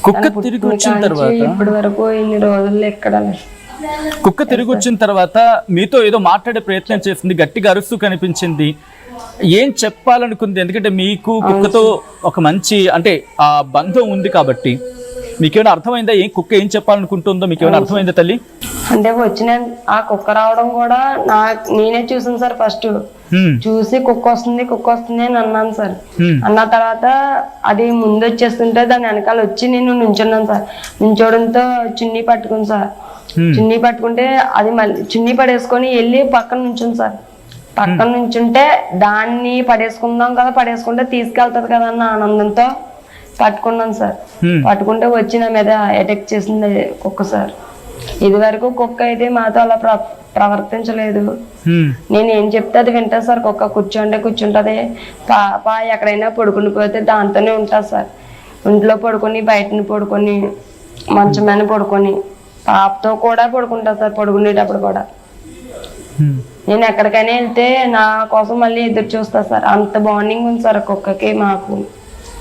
కుక్క తిరిగి వచ్చిన తర్వాత ఇప్పటి వరకు ఇన్ని రోజుల్లో ఎక్కడ కుక్క తిరిగి వచ్చిన తర్వాత మీతో ఏదో మాట్లాడే ప్రయత్నం చేసింది, గట్టిగా అరుస్తూ కనిపించింది. ఏం చెప్పాలనుకుంది? ఎందుకంటే మీకు కుక్కతో ఒక మంచి అంటే ఆ బంధం ఉంది కాబట్టి మీకేమైనా అర్థమైందా? కుక్క ఏం చెప్పాలనుకుంటుందో మీకేమైనా అర్థమైందా తల్లి? అంటే వచ్చిన ఆ కుక్క రావడం కూడా నేనే చూసాను సార్. ఫస్ట్ చూసి కుక్క వస్తుంది అని అన్నాను సార్. అన్న తర్వాత అది ముందు వచ్చేస్తుంటే దాని వెనకాల వచ్చి నేను నుంచున్నాను సార్. నుంచోడంతో చున్నీ పట్టుకుంది సార్. చున్నీ పట్టుకుంటే అది మళ్ళీ చున్నీ పడేసుకొని వెళ్ళి పక్కన నుంచుంది సార్. పక్కన నుంచుంటే దాన్ని పడేసుకుందాం కదా, పడేసుకుంటే తీసుకెళ్తాది కదా అన్న ఆనందంతో పట్టుకున్నాను సార్. పట్టుకుంటే వచ్చి నా మీద అటాక్ చేసింది కుక్క సార్. ఇది వరకు కుక్క అయితే మాతో అలా ప్రవర్తించలేదు. నేను ఏం చెప్తే అది వింటా సార్. కుక్క కూర్చుంటది. పాప ఎక్కడైనా పడుకుని పోతే దాంతోనే ఉంటుంది సార్. ఇంట్లో పడుకొని, బయటని పడుకొని, మంచం మీద పడుకొని, పాపతో కూడా పడుకుంటా సార్. పడుకునేటప్పుడు కూడా నేను ఎక్కడికైనా వెళ్తే నా కోసం మళ్ళీ ఎదురు చూస్తా సార్. అంత బాండింగ్ ఉంది సార్ కుక్కకి మాకు.